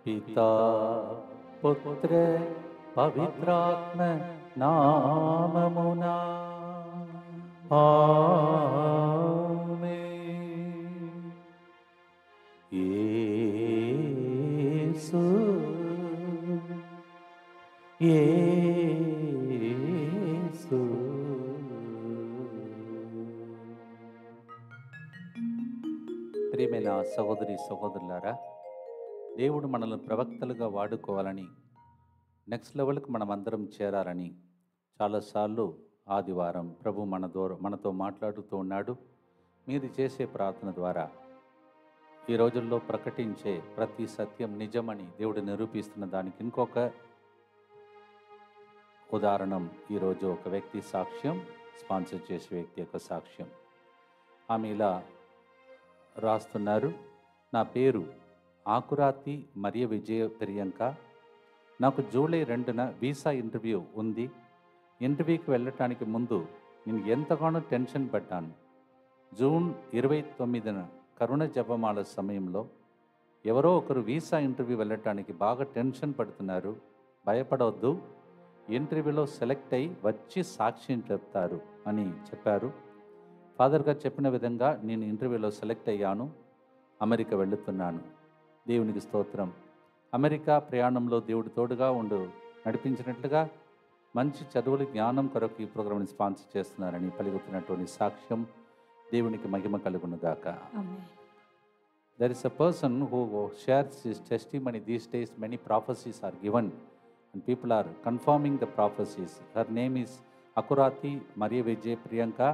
పితా పుత్ర పవిత్రాత్మ నామమునా ఆమేన్. యేసు యేసు ప్రియమైన సహోదరి సహోదరులారా, దేవుడు మనల్ని ప్రవక్తలుగా వాడుకోవాలని, నెక్స్ట్ లెవెల్కి మనం అందరం చేరాలని చాలాసార్లు ఆదివారం ప్రభు మనతో మాట్లాడుతూ ఉన్నాడు. మీరు చేసే ప్రార్థన ద్వారా ఈ రోజుల్లో ప్రకటించే ప్రతి సత్యం నిజమని దేవుడు నిరూపిస్తున్న దానికి ఇంకొక ఉదాహరణం ఈరోజు ఒక వ్యక్తి సాక్ష్యం, స్పాన్సర్ చేసే వ్యక్తి యొక్క సాక్ష్యం. ఆమె ఇలా రాస్తున్నారు. నా పేరు ఆకురాతి మరియ విజయ ప్రియాంక. నాకు జూలై 2న వీసా ఇంటర్వ్యూ ఉంది. ఇంటర్వ్యూకి వెళ్ళటానికి ముందు నేను ఎంతగానో టెన్షన్ పడ్డాను. జూన్ 29న కరుణ జపమాల సమయంలో ఎవరో ఒకరు వీసా ఇంటర్వ్యూ వెళ్ళటానికి బాగా టెన్షన్ పడుతున్నారు, భయపడవద్దు, ఇంటర్వ్యూలో సెలెక్ట్ అయ్యి వచ్చి సాక్ష్యం చెప్తారు అని చెప్పారు. ఫాదర్ గారు చెప్పిన విధంగా నేను ఇంటర్వ్యూలో సెలెక్ట్ అయ్యాను. అమెరికా వెళుతున్నాను. దేవునికి స్తోత్రం. అమెరికా ప్రయాణంలో దేవుడు తోడుగా నడిపించినట్లుగా మంచి చదువులు జ్ఞానం కొరకు ఈ ప్రోగ్రామ్ని స్పాన్సర్ చేస్తున్నారని పలుకుతున్నటువంటి సాక్ష్యం దేవునికి మహిమ కలుగునుగాక. There is a person who shares his testimony. These days many prophecies are given and people are confirming the prophecies. Her name is Akurati Maria Vijay Priyanka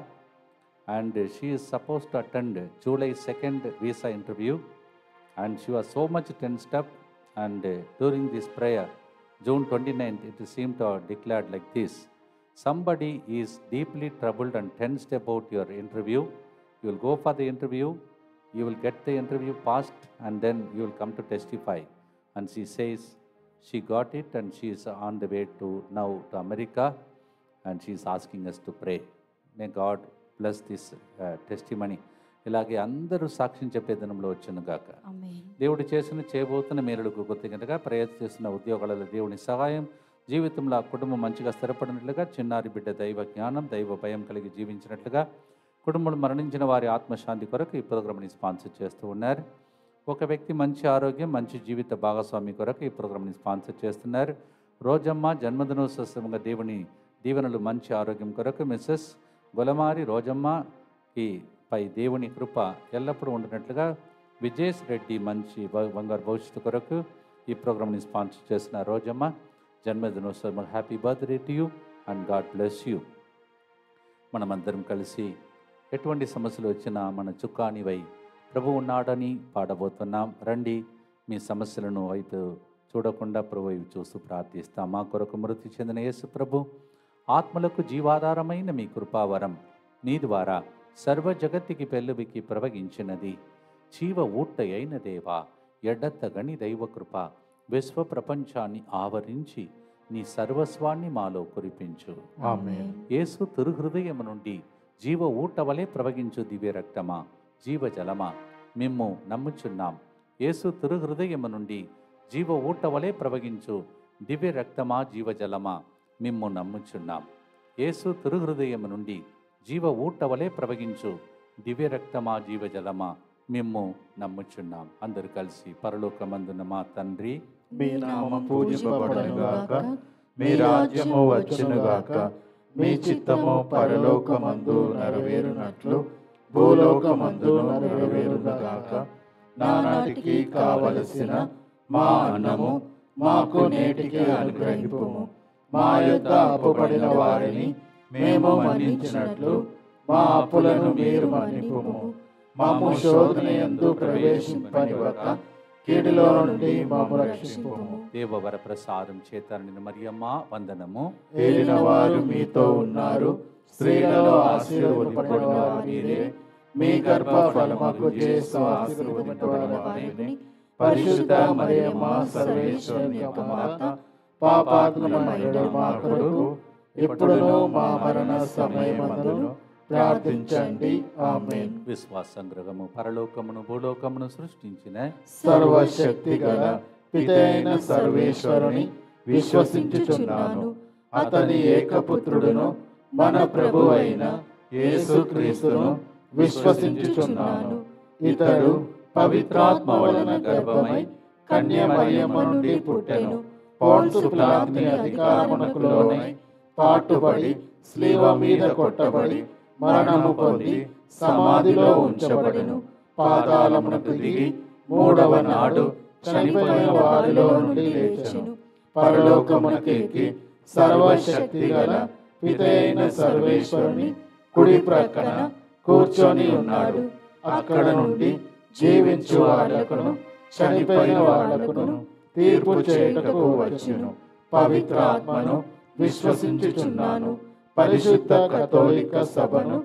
and she is supposed to attend July 2nd visa interview and she was so much tensed up, and during this prayer June 29th it seemed to have declared like this: somebody is deeply troubled and tensed about your interview. You will go for the interview, you will get the interview passed, and then you will come to testify. And she says she got it and she is on the way to America and she is asking us to pray. May God bless this testimony. ఇలాగే అందరూ సాక్ష్యం చెప్పే దినంలో వచ్చును గాక. దేవుడు చేయబోతున్న మేలులకు గుర్తించగా ప్రయత్నం చేస్తున్న ఉద్యోగాలలో దేవుని సహాయం, జీవితంలో ఆ కుటుంబం మంచిగా స్థిరపడినట్లుగా, చిన్నారి బిడ్డ దైవ జ్ఞానం దైవ భయం కలిగి జీవించినట్లుగా, కుటుంబంలో మరణించిన వారి ఆత్మశాంతి కొరకు ఈ ప్రోగ్రామ్ని స్పాన్సర్ చేస్తూ ఉన్నారు. ఒక వ్యక్తి మంచి ఆరోగ్యం మంచి జీవిత భాగస్వామి కొరకు ఈ ప్రోగ్రామ్ని స్పాన్సర్ చేస్తున్నారు. రోజమ్మ జన్మదినోత్సవంగా దేవుని దీవెనలు మంచి ఆరోగ్యం కొరకు మిస్సెస్ గొలమారి రోజమ్మకి పై దేవుని కృప ఎల్లప్పుడూ ఉండినట్లుగా విజేష్ రెడ్డి మంచి బంగారు భవిష్యత్తు కొరకు ఈ ప్రోగ్రామ్ని స్పాన్సర్ చేస్తున్న రోజమ్మ జన్మదినోత్సవం happy birthday to you and God bless you. మనమందరం కలిసి ఎటువంటి సమస్యలు వచ్చినా మన చుక్కానివై ప్రభు ఉన్నాడని పాడబోతున్నాం. రండి, మీ సమస్యలను వైపు చూడకుండా ప్రభు వైపు చూస్తూ ప్రార్థిస్తాం. మా కొరకు మృతి చెందిన యేసు ప్రభు ఆత్మలకు జీవాధారమైన మీ కృపావరం మీ ద్వారా సర్వ జగత్తుకి పెళ్ళువికి ప్రవగించినది. జీవ ఊట అయిన దేవా, ఎడతగని దైవ కృప విశ్వ ప్రపంచాన్ని ఆవరించి నీ సర్వస్వాన్ని మాలో కురిపించు. ఆమేన్. యేసు తిరుహృదయము నుండి జీవ ఊట వలె ప్రవగించు దివ్య రక్తమా జీవజలమా మిమ్ము నమ్ముచున్నాం. యేసు తిరుహృదయము నుండి జీవ ఊట వలె ప్రవగించు దివ్య రక్తమా జీవజలమా మిమ్ము నమ్ముచున్నాం. యేసు తిరుహృదయము నుండి జీవ ఊట వలె ప్రవగించు దివ్య రక్తమా జీవజలమా మిమ్ము నమ్ముచున్నాం. అందరు కలిసి పరలోకమందున మా తండ్రి, మీ నామము పూజింపబడునుగాక, మీ రాజ్యము వచ్చునుగాక, మీ చిత్తము పరలోకమందు నెరవేరునట్లు భూలోకమందు నెరవేరునుగాక. నానాటికి కావలసిన మా అన్నము మాకు నేటికి అనుగ్రహింపుము. మా యొద్ద అప్పుపడిన వారిని మేము మన్నించినట్లు మా అప్పులను మీరు మన్నింపుము. మమ్ము శోధనయందు ప్రవేశింపనివ్వక కీడులో నుండి మమ్ము రక్షింపుము. దేవవర ప్రసాదం చేత నిన్ను మరియమ్మ వందనము. ఏలిన వారు మీతో ఉన్నారు, స్త్రీలలో ఆశీర్వదింపబడిన వారు మీరే. మీ గర్భ ఫలముకు యేసు ఆశీర్వదింపబడిన వారిని. పరిశుద్ధ మరియమ్మ సర్వేశ్వరుని యొక్క మాత, పాపాత్ములమైన మా కొరకు ఇప్పుడును మా మరణ సమయమందును ప్రార్థించండి. ఆమేన్. విశ్వాస సంగ్రహము పరలోకమును భూలోకమును సృష్టించిన సర్వశక్తి గల పిత అయిన సర్వేశ్వరుని విశ్వసించుచున్నాను. అతని ఏకపుత్రుడును మన ప్రభు అయిన యేసుక్రీస్తును విశ్వసించుచున్నాను. ఇతడు పవిత్రాత్మ వలన గర్భమై కన్య మరియమ్మ నుండి పుట్టెను. పోన్సు పిలాతుని అధికారమునకు లోనై పాటుబడి స్లీవ మీద కొట్టబడి మరణము పొంది సమాధిలో ఉంచబడెను. పాతాళమునకు దిగి మూడవ నాడు చనిపోయిన వారిలో నుండి లేచెను. పరలోకమునకు ఎక్కి సర్వశక్తి గల పిత అయిన సర్వేశ్వరుని కుడి ప్రక్కన కూర్చొని ఉన్నాడు. అక్కడ నుండి జీవించు వాళ్లకును చనిపోయిన వాళ్లకును తీర్పు చేయుటకు వచ్చును. పవిత్రాత్మను విశ్వసించుచున్నాను. పరిశుద్ధ కథోలిక సభను,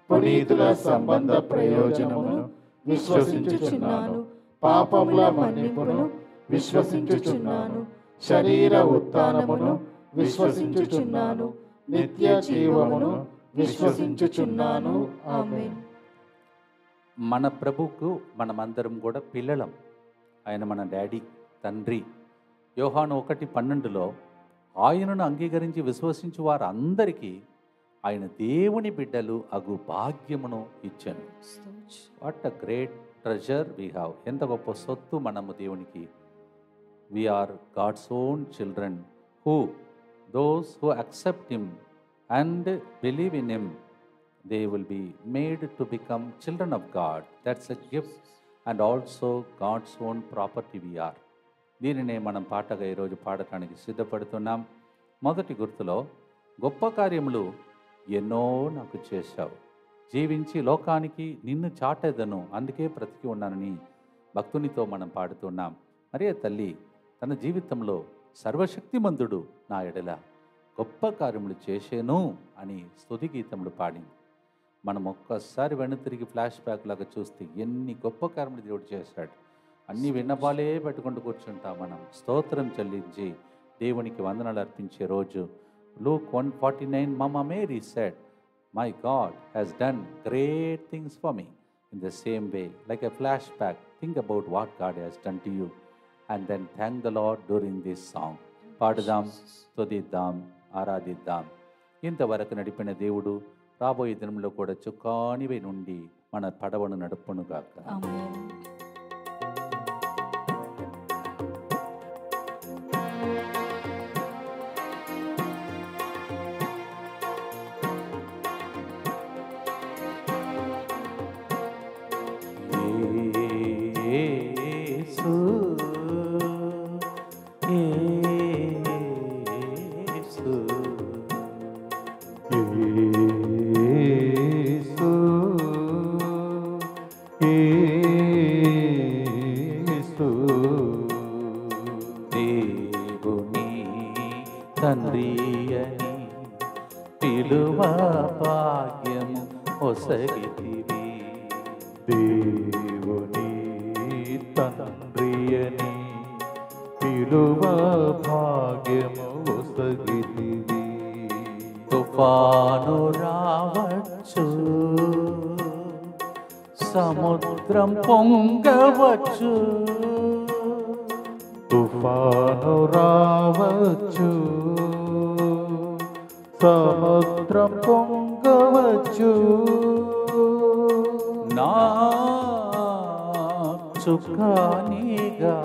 పునీతుల సంబంధ ప్రయోజనమును విశ్వసించుచున్నాను. పాపముల మన్నిపును విశ్వసించుచున్నాను. శరీర ఉత్థానమును విశ్వసించుచున్నాను. నిత్య జీవమును విశ్వసించుచున్నాను. ఆమేన్. మన ప్రభువుకు మనమందరం కూడా పిల్లలం. ఆయన మన డాడీ, తండ్రి. యోహాను 1:12లో ఆయనను అంగీకరించి విశ్వసించు వారందరికీ ఆయన దేవుని బిడ్డలు అగు భాగ్యమును ఇచ్చాను. What a great treasure we have. ఎంత గొప్ప సొత్తు మనము దేవునికి. We are God's own children who those who accept him and believe in him, they will be made to become children of God. That's a gift and also God's own property we are. దీనినే మనం పాటగా ఈరోజు పాడటానికి సిద్ధపడుతున్నాం. మొదటి గుర్తులో గొప్ప కార్యములు ఎన్నో నాకు చేశావు, జీవించి లోకానికి నిన్ను చాటేదను, అందుకే బ్రతికి ఉన్నానని భక్తునితో మనం పాడుతున్నాం. మరియ తల్లి తన జీవితంలో సర్వశక్తిమంతుడు నా ఎడల గొప్ప కార్యములు చేసేను అని స్తుతి గీతములు పాడింది. మనం ఒక్కసారి వెనుతిరిగి ఫ్లాష్ బ్యాక్ లాగా చూస్తే ఎన్ని గొప్ప కార్యములు దేవుడు చేశాడు. అన్ని విన్నపాలే పెట్టుకుంటూ కూర్చుంటాం. మనం స్తోత్రం చెల్లించి దేవునికి వందనాలు అర్పించే రోజు. Luke 1:49, Mama Mary said, "My God has done great things for me." In the same way, like a flashback, think about what God has done to you and then thank the Lord during this song. పాడుదాం, స్తుతిద్దాం, ఆరాధిద్దాం. ఇంతవరకు నడిపిన దేవుడు రాబోయే దినంలో కూడా చుక్కానివై నుండి మన పడవను నడుపునుగాక. ఆమేన్. దేవుని తండ్రియని పిలువ భాగ్యము ఒసగితివి. దేవుని తండ్రియని పిలువ భాగ్యము ఒసగితివి. తుఫాను రావచ్చు, సముద్రం పొంగవచ్చు, తుఫాను రావచ్చు, సముద్రం పొంగవచ్చు, నా చుక్కానిగా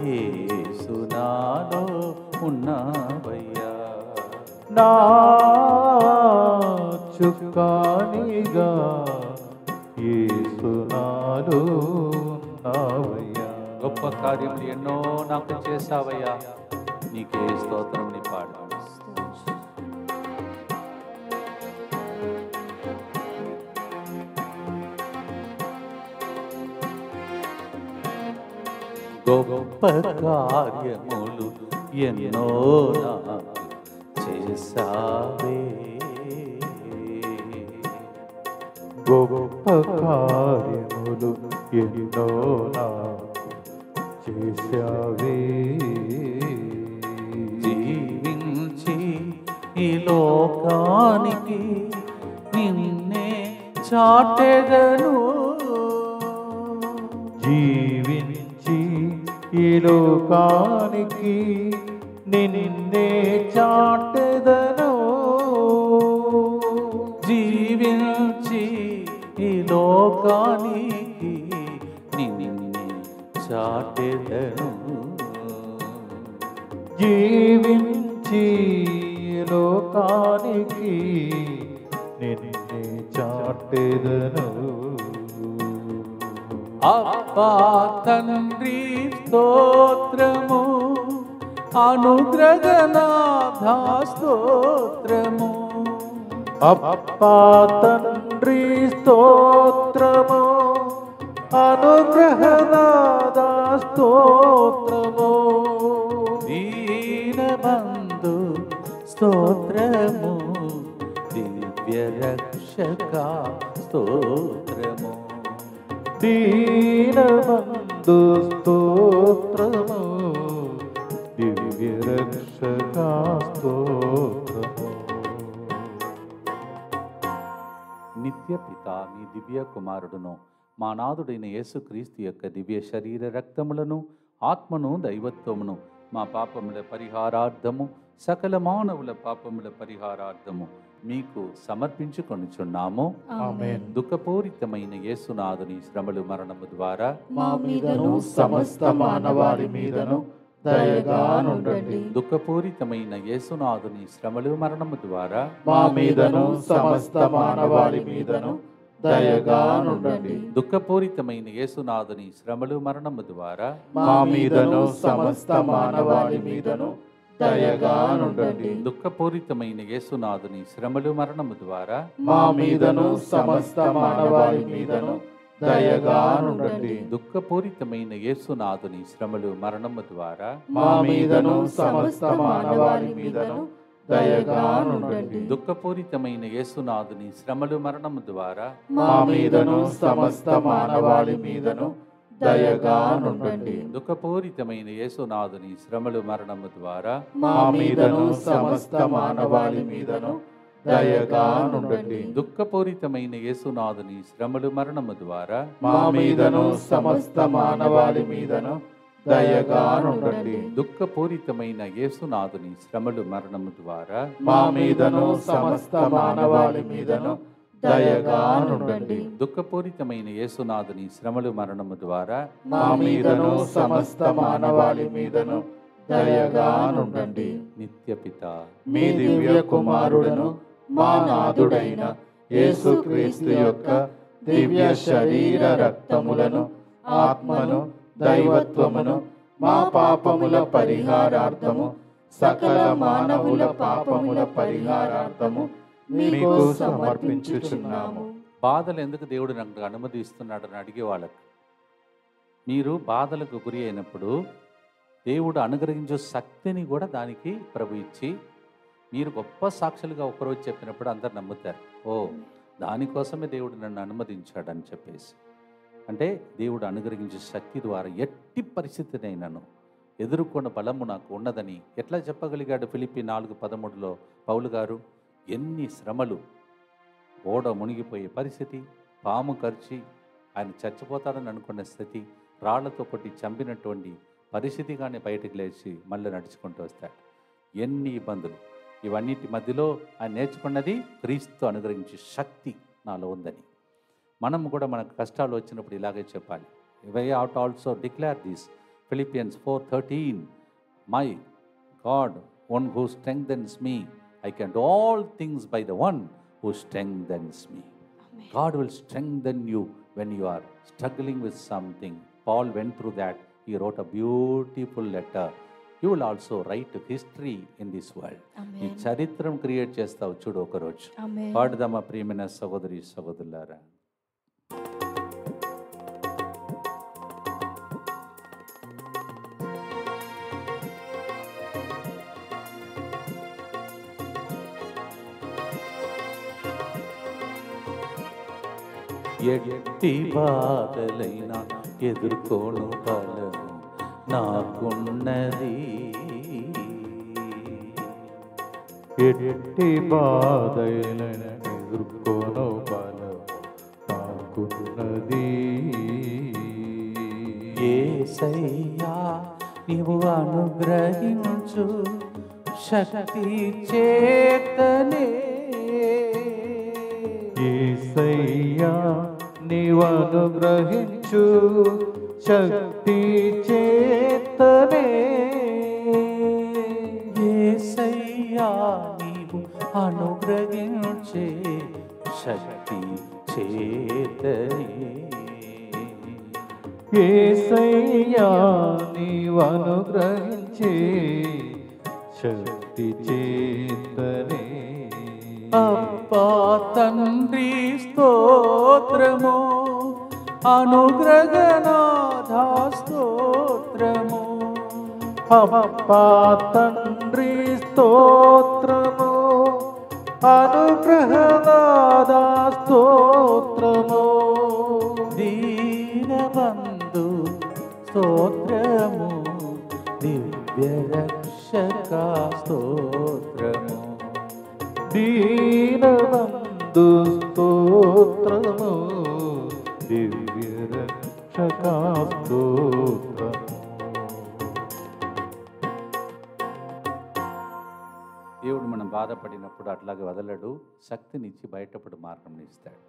యేసు నాలో ఉన్నావయ్యా. నా చుక్కానిగా యేసు నాలో ఉన్నావయ్యా. గొప్ప కార్యములు ఎన్నో నాకు చేశావయ్యా, నీకే స్తోత్రం. నీ పాడు గొప్ప కార్యములు ఎన్నో నాకు చేశావే. గొప్ప కార్యములు ఎన్నో నాకు చేశావే. జీవించి ఈ లోకానికి నిన్నే చాటెదను, జీవించి ఈ లోకానికి నిన్నే చాటెదను. జీవించి ఈ లోకానికి నిన్నే చాటెదను. జీవించి ఈ లోకానికి నిన్నే చాటెదను. అబ్బా తండ్రి స్తోత్రము, అనుగ్రహనాథ స్తోత్రము. అబ్బా తండ్రి స్తోత్రము, అనుగ్రహనాథ స్తోత్రము. దీనబంధు స్తోత్రము, దివ్య రక్షక స్తోత్రము. దీనబంధు స్తోత్రము, దివ్య రక్షక స్తోత్రము. నిత్య పిత మీ దివ్య కుమారుడును మా నాథుడైన యేసుక్రీస్తు యొక్క దివ్య శరీర రక్తములను, ఆత్మను, దైవత్వమును మా పాపముల పరిహారార్థము, సకల మానవుల పాపముల పరిహారార్థము మీకు సమర్పించుకొనుచున్నాము. ఆమేన్. దుఃఖపూరితమైన యేసునాథుని శ్రమలు మరణము ద్వారా మా మీదను సమస్త మానవాళి మీదను దయగా నుండండి. దుఃఖపూరితమైన యేసునాథుని శ్రమలు మరణము ద్వారా మా మీదను సమస్త మానవాళి మీదను దయగా నుండండి. దుఃఖపూరితమైన యేసునాథుని శ్రమలు మరణము ద్వారా మా మీదను సమస్త మానవాళి మీదను దయగా నుండండి. దుఃఖపూరితమైన యేసునాథుని శ్రమలు మరణము ద్వారా మా మీదను సమస్త మానవాళి మీదను దయగా నుండండి. దుఃఖపూరితమైన యేసునాథుని శ్రమలు మరణము ద్వారా మా మీదను సమస్త మానవాళి మీదను దయగా నుండండి. దుఃఖపూరితమైన యేసునాథుని శ్రమలు మరణము ద్వారా మా మీదను సమస్త మానవాళి మీదను దయగా నుండండి. దుఃఖపూరితమైన యేసునాథుని శ్రమలు మరణము ద్వారా మా మీదను సమస్త మానవాళి మీదను దయగా నుండండి. దుఃఖపూరితమైన యేసునాథుని శ్రమలు మరణము ద్వారా మా మీదను సమస్త మానవాళి మీదను దయగా నుండండి. దుఃఖపూరితమైన యేసునాథుని శ్రమలు మరణము ద్వారా మా మీదను సమస్త మానవాళి మీదను దయగా నుండండి. దుఃఖపూరితమైన యేసునాథుని శ్రమలు మరణము ద్వారా మా మీదను సమస్త మానవాళి మీదను దయగా నుండండి. నిత్య పిత మీ దివ్య కుమారుడను మా నాథుడైన యేసుక్రీస్తు యొక్క దివ్య శరీర రక్తములను, ఆత్మను, దైవత్వమును మా పాపముల పరిహారార్థము, సకల మానవుల పాపముల పరిహారార్థము మీకు సమర్పించుచున్నాము. బాధలు ఎందుకు దేవుడు నాకు అనుమతిస్తున్నాడని అడిగే వాళ్ళకు, మీరు బాధలకు గురి అయినప్పుడు దేవుడు అనుగ్రహించే శక్తిని కూడా దానికి ప్రభు ఇచ్చి మీరు గొప్ప సాక్షులుగా ఒకరోజు చెప్పినప్పుడు అందరు నమ్ముతారు. ఓ, దానికోసమే దేవుడు నన్ను అనుమతించాడని చెప్పేసి. అంటే దేవుడు అనుగ్రహించే శక్తి ద్వారా ఎట్టి పరిస్థితినైనాను ఎదుర్కొన్న బలము నాకు ఉన్నదని ఎట్లా చెప్పగలిగాడు? ఫిలిప్పీ 4:13 పౌలు గారు ఎన్ని శ్రమలు, ఓడ మునిగిపోయే పరిస్థితి, పాము కరిచి ఆయన చచ్చిపోతాడని అనుకున్న స్థితి, రాళ్లతో కొట్టి చంపినటువంటి పరిస్థితిగానే బయటకు లేచి మళ్ళీ నడుచుకుంటూ వస్తాడు. ఎన్ని ఇబ్బందులు, ఇవన్నిటి మధ్యలో ఆయన నేర్చుకున్నది క్రీస్తు అనుగ్రహించే శక్తి నాలో ఉందని. మనం కూడా మనకు కష్టాలు వచ్చినప్పుడు ఇలాగే చెప్పాలి. Why out also declare this, Philippians 4:13, my God one who strengthens me, I can do all things by the one who strengthens me. Amen. God will strengthen you when you are struggling with something. Paul went through that. He wrote a beautiful letter. You will also write history in this world. ఈ చరిత్రం create చేస్తావు చూడు ఒకరోజు. పాడుదామా ప్రియమైన సహోదరి సహోదరులారా. ఎట్టి బాధలైనా ఎదుర్కోను బలము నాకున్నది, ఎట్టి బాధలైనా ఎదుర్కోను బలము నాకున్నది. యేసయ్యా నీవు అనుగ్రహించు శక్తి చేతనే. యేసయ్యా నీవు అనుగ్రహించు శక్తి చేతనే. యేసయ్యా నీవు అనుగ్రహించే శక్తి చేతనే. యేసయ్యా నీవు అనుగ్రహించే శక్తి చేతనే. అబ్బా తండ్రి స్తోత్రము, అనుగ్రహనాథా స్తోత్రము. అబ్బా తండ్రి స్తోత్రము, అనుగ్రహనాథా స్తోత్రము. దీనబంధు స్తోత్రము, దివ్య రక్షక స్తోత్రము. దీనబంధు స్తోత్రము, దివ్య రక్షక స్తోత్రము. దేవుడు మనం బాధపడినప్పుడు అట్లాగే వదలడు, శక్తినిచ్చి బయటపడి మార్గం ఇస్తాడు.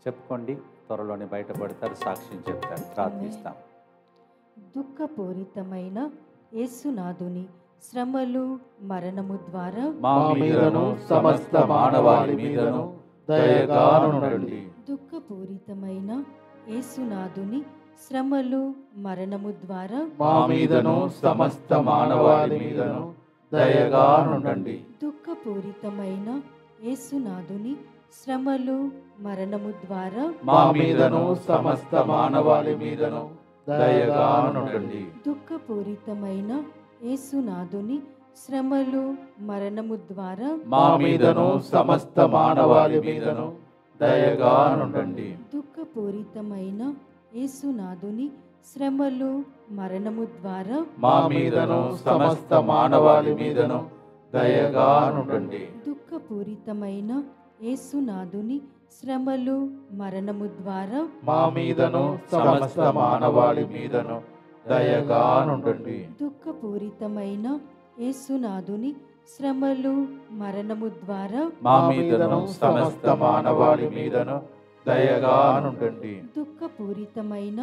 చెప్పుకోండి, త్వరలోనే బయటపడతారు, సాక్ష్యం చెప్తారు. ప్రార్థిస్తాం. దుఃఖపూరితమైన యేసునాథుని శ్రమలు మరణము ద్వారా మా మీదను సమస్త మానవాళి మీదను దయగా నుండండి. దుఃఖపూరితమైన యేసునాథుని శ్రమలు మరణము ద్వారా మా మీదను సమస్త మానవాళి మీదను దయగా నుండండి. దుఃఖపూరితమైన యేసునాథుని శ్రమలు మరణము ద్వారా మా మీదను సమస్త మానవాళి మీదను దయగా నుండండి. దుఃఖపూరితమైన యేసునాథుని శ్రమలు మరణము ద్వారా మా మీదను సమస్త మానవాళి మీదను దయగా నుండండి. దుఃఖపూరితమైన యేసునాథుని శ్రమలు మరణము ద్వారా మా మీదను సమస్త మానవాళి మీదను దయగా నుండండి. దుఃఖపూరితమైన యేసునాథుని శ్రమలు మరణము ద్వారా మా మీదను సమస్త మానవాళి మీదను దయగా నుండండి. దుఃఖపూరితమైన యేసునాథుని శ్రమలు మరణము ద్వారా మా మీదను సమస్త మానవాళి మీదను దయగా నుండండి. దుఃఖపూరితమైన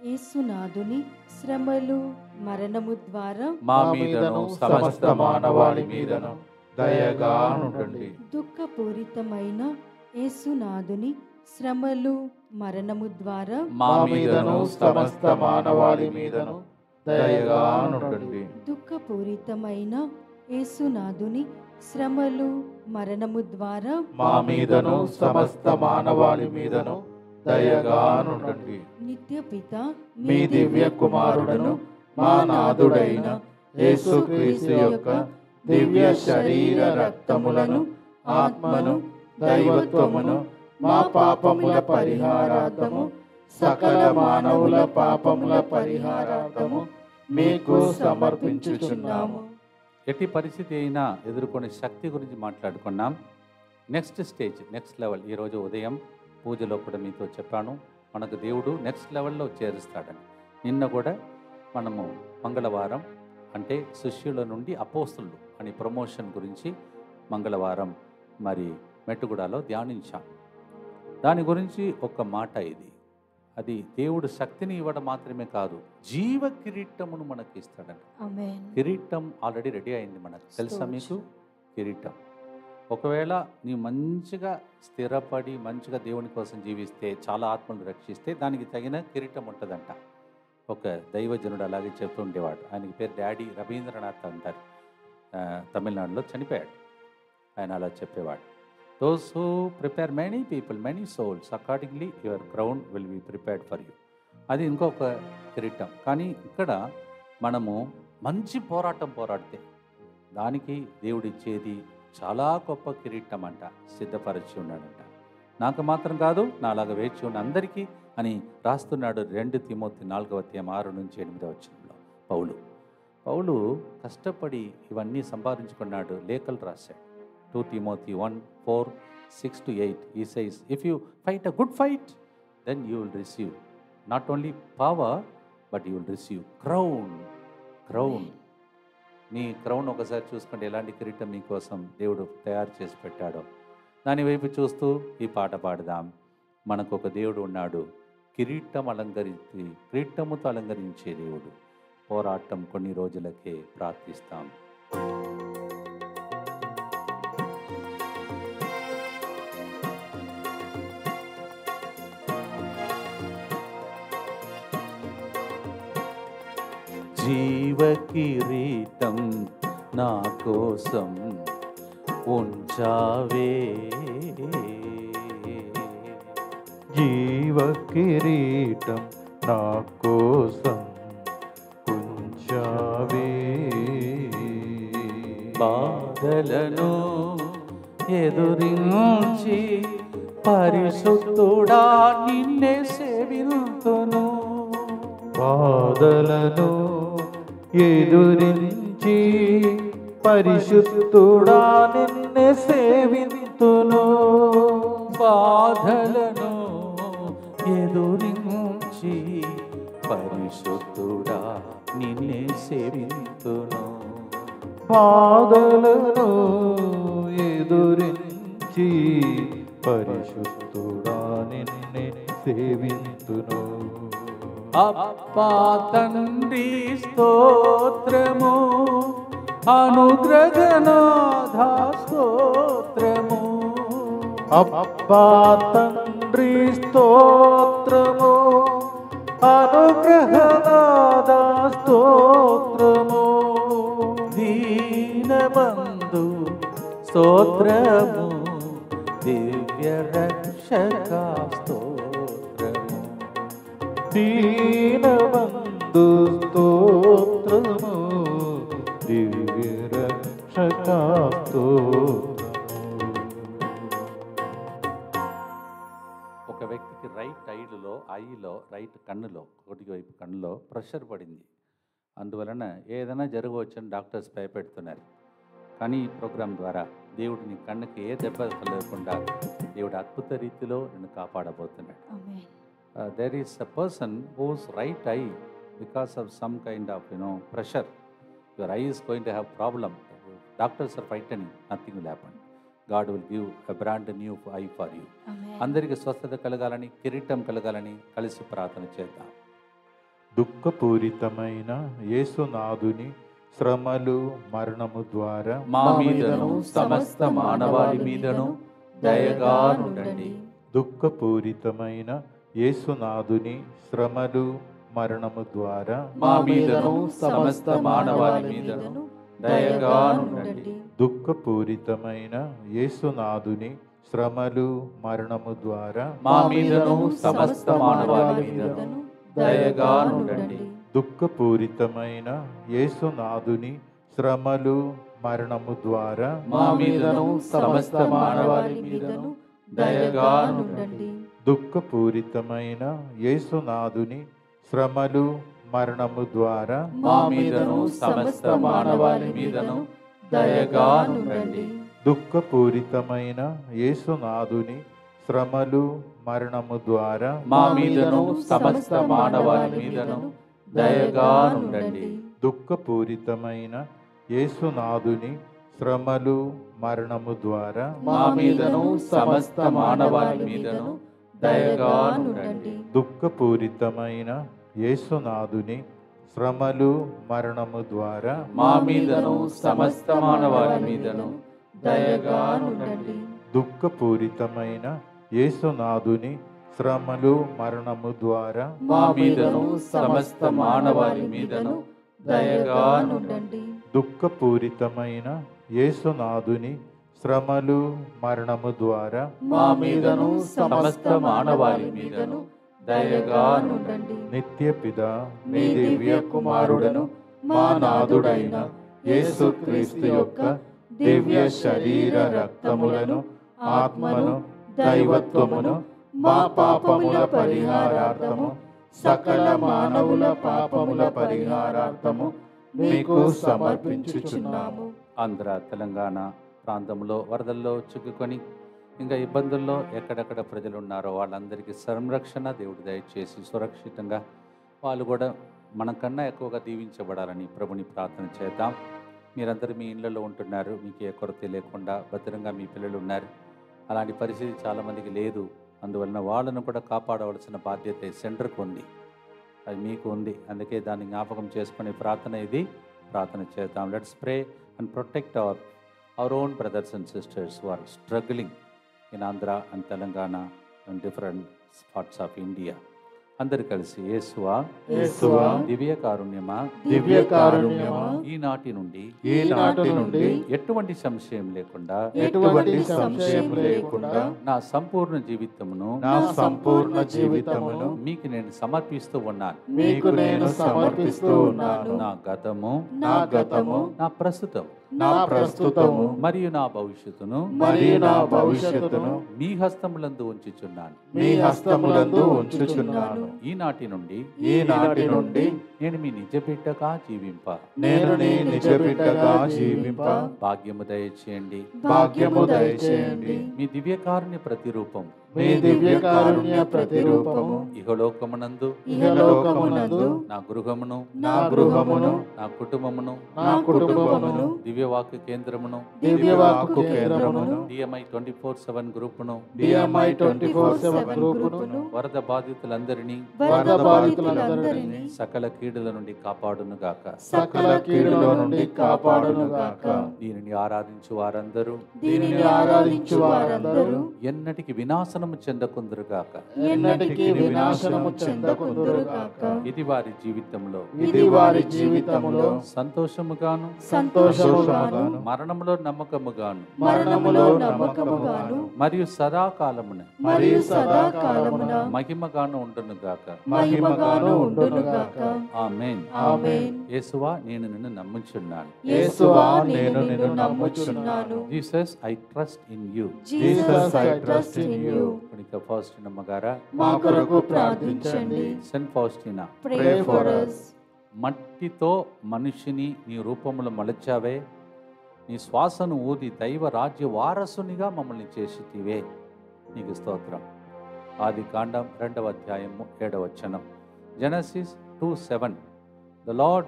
యేసునాథుని శ్రమలు మరణము ద్వారా మా మీదను సమస్త మానవాళి మీదను దయగా నుండండి. దుఃఖపూరితమైన యేసునాథుని శ్రమలు మరణము ద్వారా మా మీదను సమస్త మానవాళి మీదను దయగా నుండండి. దుఃఖపూరితమైన యేసునాథుని శ్రమలు మరణము ద్వారా మా మీదను సమస్త మానవాళి మీదను దయగా నుండండి. నిత్య పిత మీ దివ్య కుమారుడను మా నాథుడైన యేసుక్రీస్తు యొక్క దివ్య శరీర రక్తములను ఆత్మను దైవత్వమును మా పాపముల పరిహారార్థము సకల మానవుల పాపముల పరిహారార్థము మీకు సమర్పించుచున్నాము. ఎట్టి పరిస్థితి అయినా ఎదుర్కొనే శక్తి గురించి మాట్లాడుకున్నాం. Next stage, next level. ఈరోజు ఉదయం పూజలో కూడా మీతో చెప్పాను, మనకు దేవుడు నెక్స్ట్ లెవెల్లో చేరుస్తాడని. నిన్న కూడా మనము మంగళవారం అంటే శిష్యుల నుండి అపోస్తులు అని ప్రమోషన్ గురించి మంగళవారం మరి మెట్టుగూడలో ధ్యానించాం. దాని గురించి ఒక మాట ఇది, అది దేవుడు శక్తిని ఇవ్వడం మాత్రమే కాదు, జీవ కిరీటమును మనకి ఇస్తాడని. ఆమేన్. కిరీటం ఆల్రెడీ రెడీ అయింది మనకు, తెలుసా మీకు? కిరీటం ఒకవేళ నీవు మంచిగా స్థిరపడి మంచిగా దేవుని కోసం జీవిస్తే, చాలా ఆత్మలను రక్షిస్తే దానికి తగిన కిరీటం ఉంటుందంట. ఒక దైవజనుడు అలాగే చెప్తూ ఉండేవాడు. ఆయనకి పేరు డాడీ రవీంద్రనాథ్ అంటారు. తమిళనాడులో చనిపోయాడు. ఆయన అలా చెప్పేవాడు, those who prepare many people many souls accordingly your crown will be prepared for you. అది ఇంకొక కిరీటం. కానీ ఇక్కడ మనము మంచి పోరాటం పోరాడితే దానికి దేవుడిచ్చేది చాలా గొప్ప కిరీటం అంట, సిద్ధపరిచి ఉన్నాడంట. నాకు మాత్రం కాదు, నాలాగా వేచి ఉన్న అందరికీ అని రాస్తున్నాడు 2 తిమోతి 4:6-8 పౌలు కష్టపడి ఇవన్నీ సంపాదించుకున్నాడు, లేఖలు రాశాడు. 2 Timothy 1:4-6-8 he says, if you fight a good fight, then you will receive not only power but you will receive crown. Me crown ఒకసారి చూసుకోండి, ఎలాంటి కిరీటం మీకోసం దేవుడు తయారు చేసి పెట్టాడో. దాని వైపు చూస్తూ ఈ పాట పాడదాం. మనకు ఒక దేవుడు ఉన్నాడు, కిరీటముతో అలంకరించే దేవుడు. పోరాటం కొన్ని రోజులకే ప్రార్థిస్తాం. జీవ కిరీటం నా కోసం ఉంచావే, జీవ కిరీటం నా కోసం ఉంచావే, బాధలను ఎదురించి పరిశుద్ధుడా నిన్నే సేవింతును. బాధలను ఎదురించి పరిశుద్ధుడా నిన్నే సేవింతును. బాధలను ఎదురించి పరిశుద్ధుడా నిన్నే సేవింతును. బాధలను ఎదురించి పరిశుద్ధుడా నిన్నే సేవింతును. అబ్బా తండ్రి స్తోత్రము, అనుగ్రహనాథ స్తోత్రము. అబ్బా తండ్రి స్తోత్రము, అనుగ్రహనాథ స్తోత్రము. దీనబంధు స్తోత్రము, దివ్య రక్షక స్తోత్రము. దీనబంధు స్తోత్రము, దివ్య రక్షక స్తోత్రము. ఒక వ్యక్తికి రైట్ ఐలో రైట్ కన్నులో ఒకటి వైపు కన్నులో ప్రెషర్ పడింది. అందువలన ఏదైనా జరగవచ్చని డాక్టర్స్ భయపెడుతున్నారు. కానీ ఈ ప్రోగ్రాం ద్వారా దేవుడు నీ కన్నుకి ఏ దెబ్బ కలగకుండా దేవుడు అద్భుత రీతిలో నిన్ను కాపాడబోతున్నాడు. There is a person whose right eye, because of some kind of pressure, your eye is going to have problem. Doctors are frightening, nothing will happen. God will give a brand new eye for you. అందరికి స్వస్థత కలగాలని, కిరీటం కలగాలని కలిసి ప్రార్థన చేద్దాం. దుఃఖపూరితమైన యేసునాథుని శ్రమలు మరణము ద్వారా మా మీదను సమస్త మానవాళి మీదను దయగా నుండండి. దుఃఖపూరితమైన యేసునాథుని శ్రమలు మరణము ద్వారా మా మీదను సమస్త మానవాళి మీదను దయగా నుండండి. దుఃఖపూరితమైన యేసునాథుని శ్రమలు మరణము ద్వారా మా మీదను సమస్త మానవాళి మీదను దయగా నుండండి. దుఃఖపూరితమైన యేసునాథుని శ్రమలు మరణము ద్వారా మా మీదను సమస్త మానవాళి మీదను దయగా నుండండి. దుఃఖపూరితమైన యేసునాథుని శ్రమలు మరణము ద్వారా మా మీదను సమస్త మానవాళి మీదను దయగా నుండండి. దుఃఖపూరితమైన యేసునాథుని శ్రమలు మరణము ద్వారా మా మీదను సమస్త మానవాళి మీదను దయగా నుండండి. దుఃఖపూరితమైన యేసునాథుని శ్రమలు మరణము ద్వారా మా మీదను సమస్త మానవాళి మీదను దయగా నుండండి. దుఃఖపూరితమైన యేసునాథుని శ్రమలు మరణము ద్వారా మా మీదను సమస్త మానవాళి మీదను దయగా నుండండి. దుఃఖపూరితమైన యేసునాథుని శ్రమలు మరణము ద్వారా మా మీదను సమస్త మానవాళి మీదను దయగా నుండండి. దుఃఖపూరితమైన యేసునాథుని శ్రమలు మరణము ద్వారా మా మీదను సమస్త మానవాళి మీదను దయగా నుండండి. నిత్య పిత మీ దివ్య కుమారుడను మా నాథుడైన యేసుక్రీస్తు యొక్క దివ్య శరీర రక్తములను, ఆత్మను, దైవత్వమును మా పాపముల పరిహారార్థము, సకల మానవుల పాపముల పరిహారార్థము మీకు సమర్పించుచున్నాము. ఆంధ్ర తెలంగాణ ప్రాంతంలో వరదల్లో చిక్కుకొని ఇంకా ఇబ్బందుల్లో ఎక్కడెక్కడ ప్రజలు ఉన్నారో వాళ్ళందరికీ సంరక్షణ దేవుడు దయచేసి సురక్షితంగా వాళ్ళు కూడా మనకన్నా ఎక్కువగా దీవించబడాలని ప్రభుని ప్రార్థన చేద్దాం. మీరందరూ మీ ఇళ్ళలో ఉంటున్నారు, మీకు ఏ కొరత లేకుండా భద్రంగా మీ పిల్లలు ఉన్నారు. అలాంటి పరిస్థితి చాలామందికి లేదు. అందువలన వాళ్ళను కూడా కాపాడవలసిన బాధ్యత ఈ సెంటర్కు ఉంది, అది మీకు ఉంది. అందుకే దాన్ని జ్ఞాపకం చేసుకునే ప్రార్థన ఇది. ప్రార్థన చేద్దాం. Let's pray and protect our own brothers and sisters who are struggling in Andhra and Telangana and different parts of India. అందరు కలిసి యేసువా యేసువా దివ్య కారుణ్యమా దివ్య కారుణ్యమా ఈనాటి నుండి ఎటువంటి సంశయం లేకుండా ఎటువంటి సంశయం లేకుండా నా సంపూర్ణ జీవితమును మీకు నేను సమర్పిస్తూ ఉన్నాను. మీకు నేను సమర్పిస్తూ ఉన్నాను. నా గతము నా ప్రస్తుతము మరియు నా భవిష్యత్తును మీ హస్తములందు ఉంచుచున్నాను. ఈనాటి నుండి నేను మీ నిజ బిడ్డగా జీవింప భాగ్యము దయచేయండి. మీ దివ్యకారుణ్య ప్రతిరూపం ఇహలోకమునందు నా గృహమును నా కుటుంబమును దివ్యవాక్య కేంద్రమును DMI 24/7 గ్రూపును వరద బాధితులందరినీ సకల కీడుల నుండి కాపాడును గాక. దీనిని ఆరాధించు వారందరూ ఎన్నటికి వినాశనము చెందకుందురు గాక. ఇది వారి జీవితంలో సంతోషముగాను మరణములో నమ్మకముగాను మరియు సదాకాలమున మహిమగాను ఉండును గాక. ఆమేన్. యేసువా నేను నిన్ను నమ్ముచున్నాను. Jesus I trust in you. పునీత ఫౌస్టినా అమ్మగారా మా కొరకు ప్రార్థించండి. Saint Faustina Pray for us. మట్టితో మనిషిని నీ రూపములో మలచావే, నీ శ్వాసను ఊది దైవ రాజ్య వారసునిగా మమ్మల్ని చేసితివే, నీకు స్తోత్రం. ఆది కాండం 2వ అధ్యాయము 7వ వచనం. Genesis 2:7. The Lord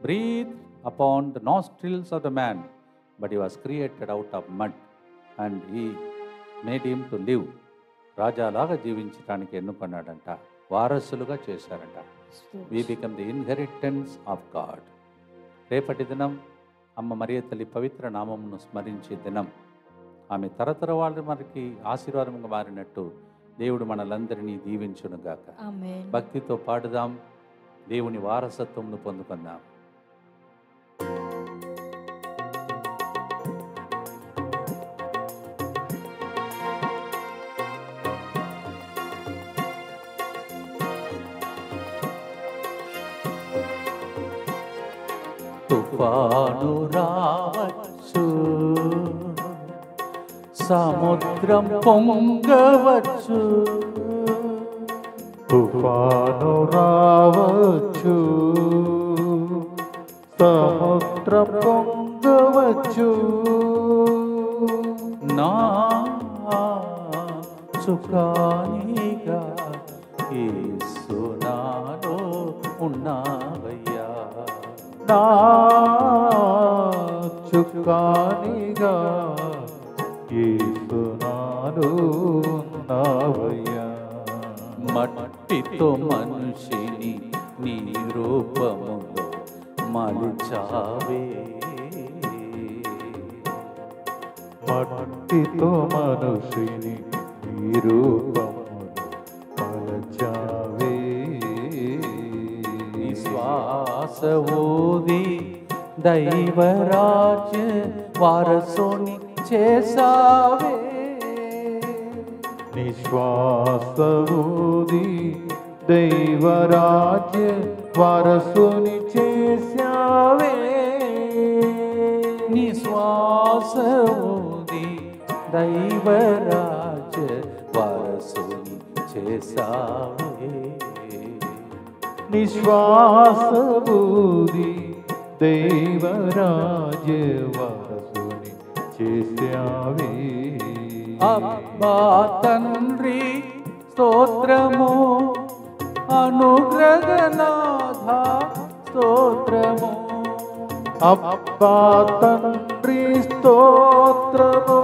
breathed upon the nostrils of the man, but he was created out of mud, and he made him to live. రాజాలాగా జీవించడానికి ఎన్నుకున్నాడంట, వారసులుగా చేశారంట. We become the inheritance of God. రేపటి దినం అమ్మ మరియ తల్లి పవిత్ర నామమును స్మరించే దినం. ఆమె తరతర వాళ్ళు మనకి ఆశీర్వాదంగా మారినట్టు దేవుడు మనలందరినీ దీవించునుగాక. ఆమేన్. భక్తితో పాడుదాం, దేవుని వారసత్వమును పొందుకుందాం. తుఫాను రావచ్చు, సముద్రం పొంగవచ్చు, తుఫాను రావచ్చు, సముద్రం పొంగవచ్చు, నా సుఖానిగా యేసు నాలో ఉన్నావయ్యా. నా చుక్కానిగా యేసు నాలో ఉన్నావయ్యా. మట్టితో మనిషిని నీ రూపములో మలిచావే, మట్టితో మనిషిని నీ రూపములో మలచావే. నీ శ్వాస ఊది దైవరాజ్య వారసుని చేసావే, నిశ్వాస ఊది దైవరాజ్య వారసుని చేశావే. నీ శ్వాస ఊది దైవరాజ్య వారసుని చేసావే. నిశ్వాస ఊది దైవరాజ్య వారసుని చేశావే. అబ్బా తండ్రి స్తోత్రము, అనుగ్రహనాథ స్తోత్రము. అబ్బా తండ్రి స్తోత్రము,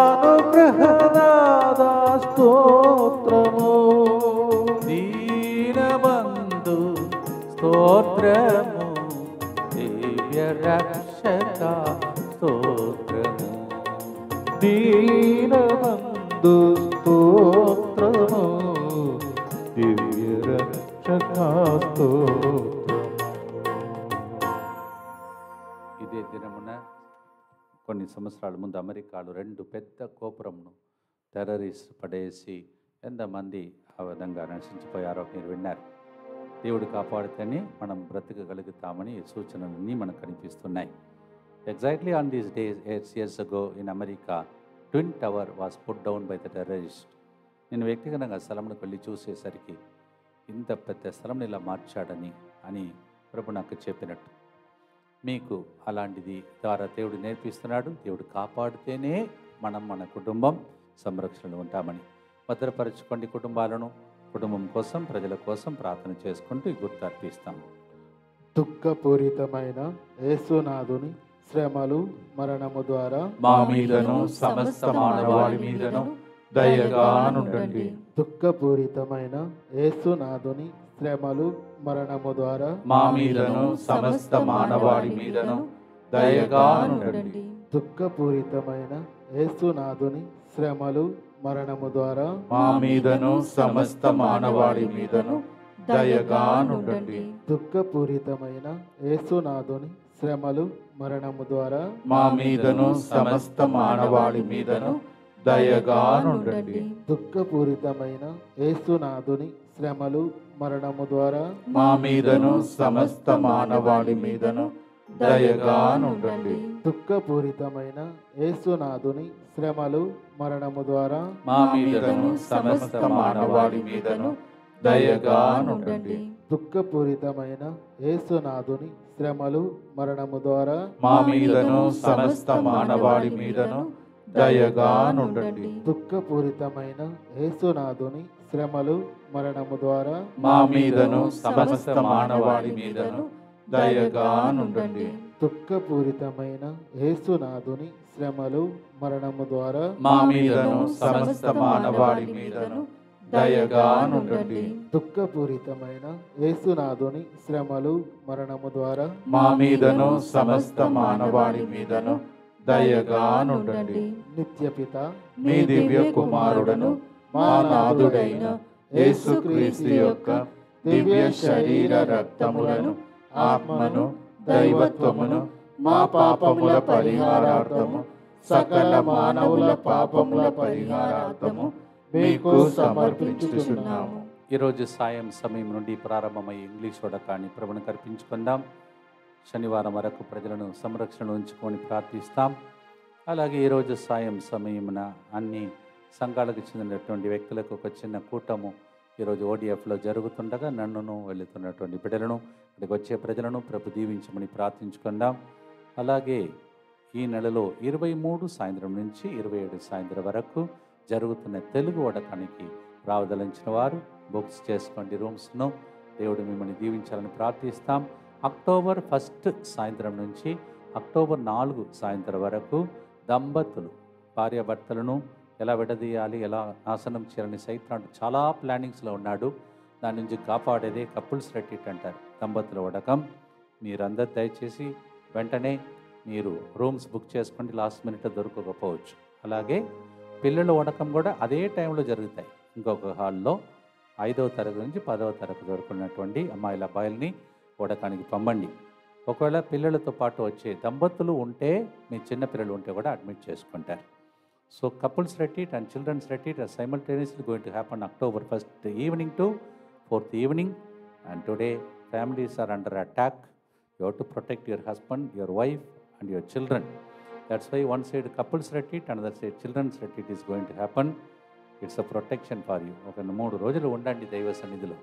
అనుగ్రహనాథ స్తోత్రము. దీనబంధు స్తోత్రము, దివ్య రక్షక స్తోత్రము. దీనబంధు స్తోత్రము, దివ్య రక్షక స్తోత్రము. ఇదే దినమున కొన్ని సంవత్సరాల ముందు అమెరికాలో 2 పెద్ద గోపురంను టెర్రరిస్ట్ పడేసి ఎంతమంది ఆ విధంగా నశించిపోయారో మీరు విన్నారు. దేవుడు కాపాడితేనే మనం బ్రతకగలుగుతామని సూచనలన్నీ మనకు కనిపిస్తున్నాయి. Exactly on these days 8 years ago in America, Twin Tower was put down by the terrorist. నేను వ్యక్తిగతంగా స్థలంలోకి వెళ్ళి చూసేసరికి ఇంత పెద్ద స్థలంని ఇలా మార్చాడని ప్రభు నాకు చెప్పినట్టు. మీకు అలాంటిది ద్వారా దేవుడు నేర్పిస్తున్నాడు. దేవుడు కాపాడితేనే మనం మన కుటుంబం సంరక్షణలో ఉంటామని. భద్రపరచుకోండి కుటుంబాలను. కుటుంబం కోసం, ప్రజల కోసం ప్రార్థన చేసుకుంటూ ఈ గుర్తు అర్పిస్తాం. దుఃఖపూరితమైన యేసునాథుని శ్రమలు మరణము ద్వారా మా మీదను సమస్త మానవాళి మీదను దయగా నుండండి. దుఃఖపూరితమైన యేసునాథుని శ్రమలు మరణము ద్వారా మా మీదను సమస్త మానవాళి మీదను దయగా నుండండి. దుఃఖపూరితమైన యేసునాథుని శ్రమలు మరణము ద్వారా మా మీదను సమస్త మానవాళి మీదను దయగా నుండండి. దుఃఖపూరితమైన యేసునాథుని శ్రమలు మరణము ద్వారా మా మీదను సమస్త మానవాళి మీదను దయగా నుండండి. దుఃఖపూరితమైన యేసునాథుని శ్రమలు మరణము ద్వారా మా మీదను సమస్త మానవాళి మీదను దయగా నుండండి. దుఃఖపూరితమైన యేసునాథుని శ్రమలు మరణము ద్వారా మా మీదను సమస్త మానవాళి మీదను దయగా నుండండి. దుఃఖపూరితమైన యేసునాథుని శ్రమలు మరణము ద్వారా మా మీదను సమస్త మానవాళి మీదను దయగా నుండండి. దుఃఖపూరితమైన యేసునాథుని శ్రమలు మరణము ద్వారా మా మీదను సమస్త మానవాళి మీదను దయగా నుండండి. దుఃఖపూరితమైన యేసునాథుని శ్రమలు మరణము ద్వారా మా మీదను సమస్త మానవాళి మీదను దయగా నుండండి. దుఃఖపూరితమైన యేసునాథుని శ్రమలు మరణము ద్వారా మా మీదను సమస్త మానవాళి మీదను దయగా నుండండి. నిత్యపిత మీ దివ్య కుమారుడను మా నాథుడైన యేసుక్రీస్తు యొక్క దివ్య శరీర రక్తములను, ఆత్మను, దైవత్వమును మా పాపముల పరిహారార్థము, సకల మానవుల పాపముల పరిహారార్థము మీకు సమర్పించుచున్నాము. ఈరోజు సాయం సమయం నుండి ప్రారంభమై ఇంగ్లీష్ వడకాన్ని ప్రభువును అర్పించుకుందాం. శనివారం వరకు ప్రజలను సంరక్షణ ఉంచుకొని ప్రార్థిస్తాం. అలాగే ఈరోజు సాయం సమయమున అన్ని సంఘాలకు చెందినటువంటి వ్యక్తులకు ఒక చిన్న కూటము ఈరోజు ఓడిఎఫ్లో జరుగుతుండగా నన్నును వెళుతున్నటువంటి బిడ్డలను, ఇక్కడికి వచ్చే ప్రజలను ప్రభు దీవించమని ప్రార్థించుకుందాం. అలాగే ఈ నెలలో 23 సాయంత్రం నుంచి 27 సాయంత్రం వరకు జరుగుతున్న తెలుగు వడకానికి రావదలించిన వారు బుక్స్ చేసుకోండి రూమ్స్ను. దేవుడు మిమ్మల్ని దీవించాలని ప్రార్థిస్తాం. అక్టోబర్ 1 సాయంత్రం నుంచి అక్టోబర్ 4 సాయంత్రం వరకు దంపతులు భార్యాభర్తలను ఎలా విడదీయాలి, ఎలా నాశనం చేయాలని సైతానుడు చాలా ప్లానింగ్స్లో ఉన్నాడు. దాని నుంచి కాపాడేదే కపుల్స్ రెట్రీట్ అంటారు, దంపతుల వడకం. మీరందరూ దయచేసి వెంటనే మీరు రూమ్స్ బుక్ చేసుకోండి, లాస్ట్ మినిట్ దొరకకపోవచ్చు. అలాగే పిల్లల వడకం కూడా అదే టైంలో జరుగుతాయి. ఇంకొక హాల్లో 5వ తరగతి నుంచి 10వ తరగతి వరకు ఉన్నటువంటి అమ్మాయిల అబ్బాయిల్ని వడకానికి పంపండి. ఒకవేళ పిల్లలతో పాటు వచ్చే దంపతులు ఉంటే, మీ చిన్న పిల్లలు ఉంటే కూడా అడ్మిట్ చేసుకుంటారు. So couples retreat and children's retreat are simultaneously going to happen October 1st evening to 4th evening. And today families are under attack. You have to protect your husband, your wife and your children. That's why one side couples retreat, another side children's retreat is going to happen. It's a protection for you. ఒక 3 రోజులు ఉండండి దైవ సన్నిధిలో.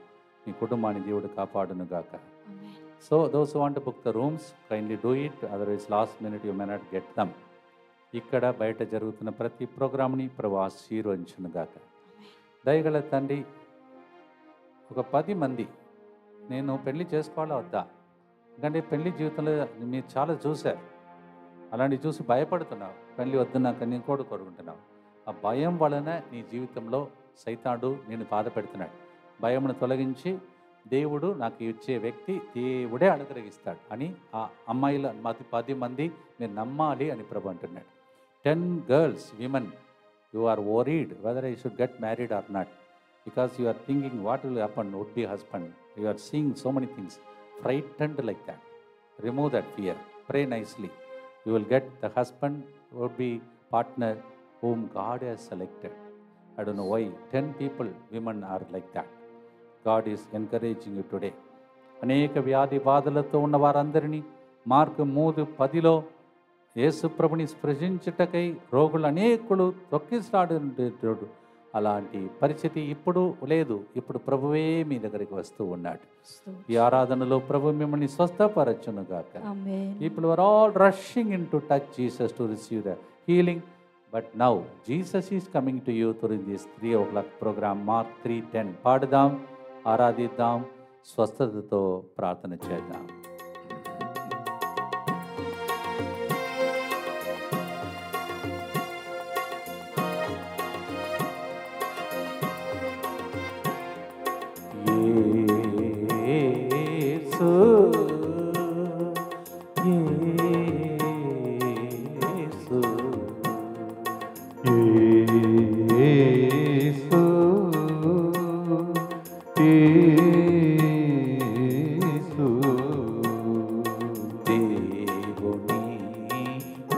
మీ కుటుంబాన్ని దేవుడు కాపాడును గాక. So those who want to book the rooms, kindly do it. Otherwise last minute you may not get them. ఇక్కడ బయట జరుగుతున్న ప్రతి ప్రోగ్రామ్ని ప్రభు ఆశీర్వదించును గాక. దయగల తండ్రి, ఒక 10 మంది నేను పెళ్లి చేసుకోవాలా వద్దా, ఎందుకంటే పెళ్లి జీవితంలో మీరు చాలా చూశారు, అలాంటివి చూసి భయపడుతున్నావు, పెళ్లి వద్దు నాకు నేను కూడా కోరుకుంటున్నావు. ఆ భయం వలన నీ జీవితంలో సైతానుడు నేను బాధ పెడుతున్నాడు. భయమును తొలగించి దేవుడు నాకు ఇచ్చే వ్యక్తి దేవుడే అనుగ్రహిస్తాడు అని ఆ అమ్మాయిల 10 మంది మీరు నమ్మాలి అని ప్రభు అంటున్నాడు. 10 girls, women, you are worried whether I should get married or not, because you are thinking what will happen, would be husband. You are seeing so many things, frightened like that. Remove that fear. Pray nicely. You will get the husband, would be partner whom God has selected. I don't know why 10 people, women are like that. God is encouraging you today. అనేక వ్యాధి బాధలతో ఉన్న వారందరినీ mark 3:10లో యేసు ప్రభుని స్పృశించుటకై రోగులు అనేకులు తొక్కిసలాడు. అలాంటి పరిస్థితి ఇప్పుడు లేదు. ఇప్పుడు ప్రభువే మీ దగ్గరికి వస్తూ ఉన్నాడు. ఈ ఆరాధనలో ప్రభు మిమ్మల్ని స్వస్థపరచును గాక. People were all rushing in to touch Jesus to receive the healing. But now Jesus is coming to you through this 3 o'clock program, Mark 3:10. పాడుదాం, ఆరాధిద్దాం, స్వస్థతతో ప్రార్థన చేద్దాం.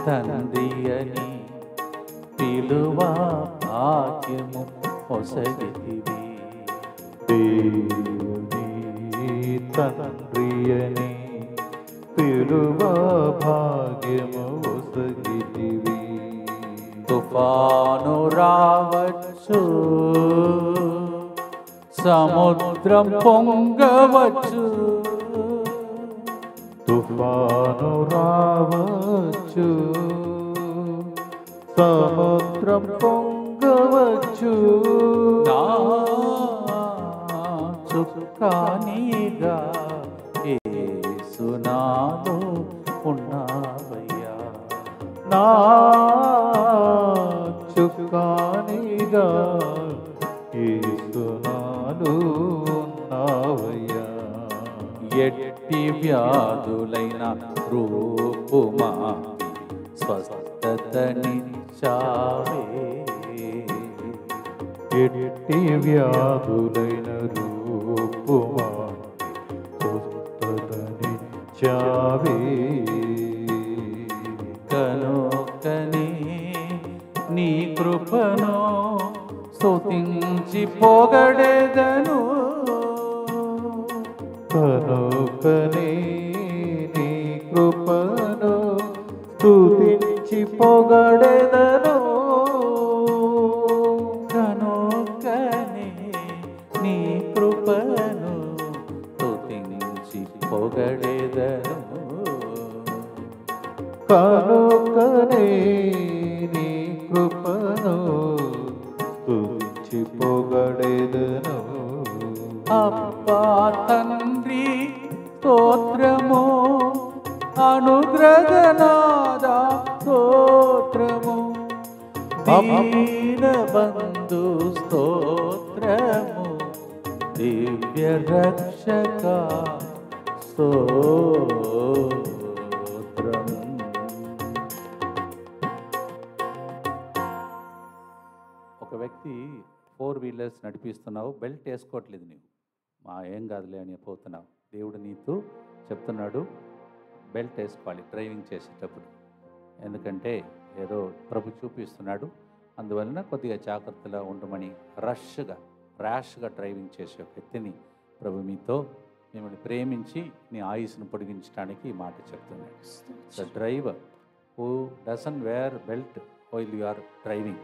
తండ్రి అని పిలువా భాగ్యము ఒసగితివి. దేవుని తండ్రి అని పిలువా భాగ్యము ఒసగితివి. తుఫాను రావచ్చు, సముద్రం పొంగవచ్చు, తుఫాను రావచ్చు, సముద్రం పొంగవచ్చు, నా చుక్కానిగా యేసు నాలో ఉన్నావయ్యా. నా చుక్కానిగా యేసు నాలో ఉన్నావయ్యా. ఎట్టి వ్యాధులైన రూపుమా స్వస్థతనిచ్చావే. ఎట్టి వ్యాధులైన రూపుమా స్వస్థతనిచ్చావే. కనుకనే నీ కృపను స్తుతించి పొగడెదను. కనుకనే నీ కృపను స్తుతించి పొగడెదను. కనుకనే నీ కృపను స్తుతించి పొగడెదను. కనుకనే నీ కృపను స్తుతించి పొగడెదను. అబ్బా తండ్రి స్తోత్రము, అనుగ్రహనాద స్తోత్రము, దీన బంధు స్తోత్రము, దివ్య రక్షక స్తోత్రము. ఒక వ్యక్తి 4 వీలర్స్ నడిపిస్తున్నావు, బెల్ట్ వేసుకోవట్లేదు, నీవు ఏం కాదులే అని పోతున్నావు. దేవుడు నీతో చెప్తున్నాడు బెల్ట్ వేసుకోవాలి డ్రైవింగ్ చేసేటప్పుడు, ఎందుకంటే ఏదో ప్రభు చూపిస్తున్నాడు. అందువలన కొద్దిగా జాగ్రత్తగా ఉండమని ర్యాష్గా డ్రైవింగ్ చేసే వ్యక్తిని ప్రభు మీతో మిమ్మల్ని ప్రేమించి నీ ఆయుస్సును పొడిగించడానికి ఈ మాట చెప్తున్నాడు. The driver who doesn't wear belt while you are driving,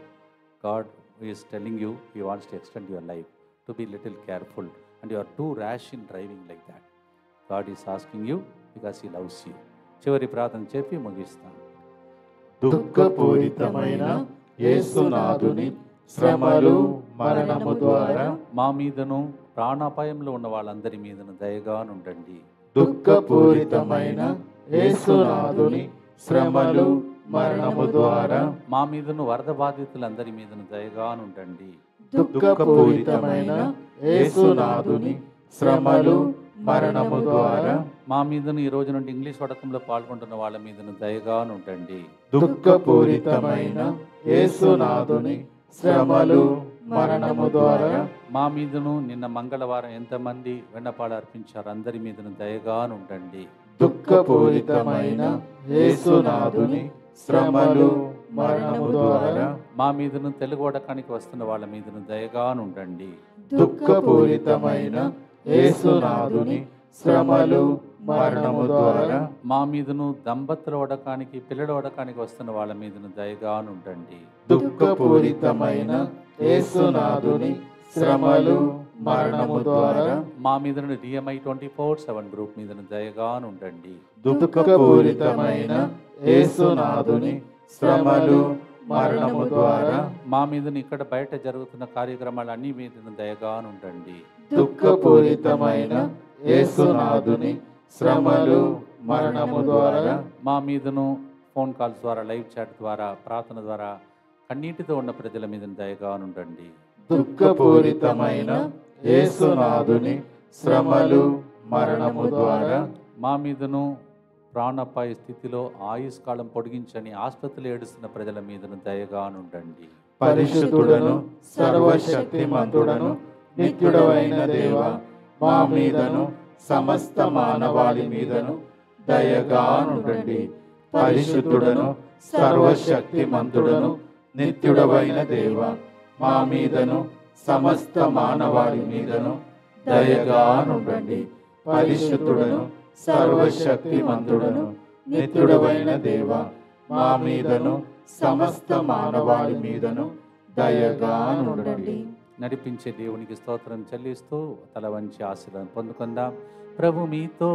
God is telling you He wants to extend your life, to be little careful, and you are too rash in driving like that. God is asking you because He loves you. చివరి ప్రార్థన చెప్పి ముగిస్తాను. దుఃఖపూరితమైన యేసునాథుని శ్రమలు మరణము ద్వారా మా మీదను ప్రాణాపాయంలో ఉన్న వాళ్ళందరి మీదను దయగా నుండండి. దుఃఖపూరితమైన యేసునాథుని శ్రమలు మరణము ద్వారా మా మీదను వరద బాధితులందరి మీదను దయగా నుండండి. దుఃఖపూరితమైన యేసునాథుని శ్రమలు మరణము ద్వారా మా మీదను ఈ రోజు నుండి ఇంగ్లీష్ వడకంలో పాల్గొంటున్న వాళ్ళ మీదను దయగా నుండండి. దుఃఖపూరితమైన యేసునాథుని శ్రమలు మరణము ద్వారా మా మీదను నిన్న మంగళవారం ఎంతమంది వెన్నపాలు అర్పించారు అందరి మీదను దయగా నుండండి. దుఃఖపూరితమైన యేసునాథుని శ్రమలు మరణము ద్వారా మా మీదను తెలుగు వడకానికి వస్తున్న వాళ్ళ మీదను దయగా నుండండి. దుఃఖపూరితమైన యేసునాథుని శ్రమలు మరణము ద్వారా మా మీదను దంపతుల వడకానికి పిల్లల వడకానికి వస్తున్న వాళ్ళ మీదను దయగా నుండండి. దుఃఖపూరితమైన యేసునాథుని శ్రమలు మరణము ద్వారా మా మీదను DMI 24/7 గ్రూప్ మీదను దయగా నుండండి. దుఃఖపూరితమైన యేసునాథుని శ్రమలు మరణము ద్వారా మా మీదను ఇక్కడ బయట జరుగుతున్న కార్యక్రమాలు అన్ని మీదను దయగా నుండండి. దుఃఖపూరితమైన యేసునాథుని శ్రమలు మరణము ద్వారా మా మీదను ఫోన్ కాల్స్ ద్వారా లైవ్ చాట్ ద్వారా ప్రార్థన ద్వారా కన్నీటితో ఉన్న ప్రజల మీదను దయగా నుండండి. దుఃఖపూరితమైన యేసునాథుని శ్రమలు మరణము ద్వారా మా మీదను ప్రాణాపాయ స్థితిలో ఆయుష్కాలం పొడిగించని ఆసుపత్రులు ఏడుస్తున్న ప్రజల మీదను దయగా నుండండి. పరిశుద్ధుడను సర్వశక్తిమంతుడను నిత్యుడవైన దేవ, మా మీదను సమస్త మానవాళి మీదను దయగా నుండండి. పరిశుద్ధుడను సర్వశక్తిమంతుడను నిత్యుడవైన దేవ, మా మీదను సమస్త మానవాళి మీదను దయగా నుండండి. పరిశుద్ధుడను సర్వశక్తిమంతుడను నిత్యుడవైన దేవ, మా మీదను సమస్త మానవాళి మీదను దయగా నుండండి. నడిపించే దేవునికి స్తోత్రం చెల్లిస్తూ తల వంచి ఆశీర్వాదం పొందుకుందాం. ప్రభు మీతో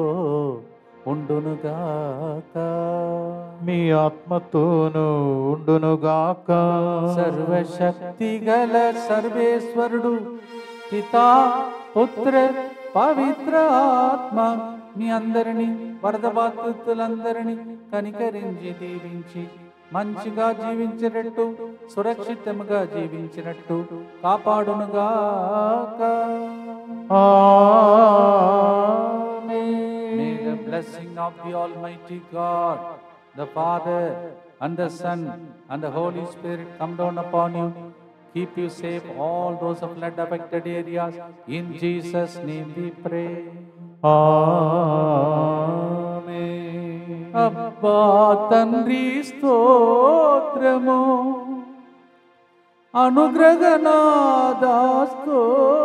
ఉండునుగాక, మీ ఆత్మతోను ఉండునుగాక. సర్వశక్తి గల సర్వేశ్వరుడు పితా పుత్ర పవిత్ర ఆత్మ మీ అందరినీ వరద బాధితులందరినీ కనికరించి దీవించి మంచిగా జీవించినట్టు సురక్షితంగా జీవించినట్టు కాపాడునుగాక. May the blessing of the Almighty God, the Father and the Son and the Holy Spirit come down upon you. Keep you safe all those of flood affected areas. In Jesus' name we pray. ఆమేన్. అబ్బా తండ్రి స్తోత్రము, అనుగ్రహనాథ స్తోత్రము.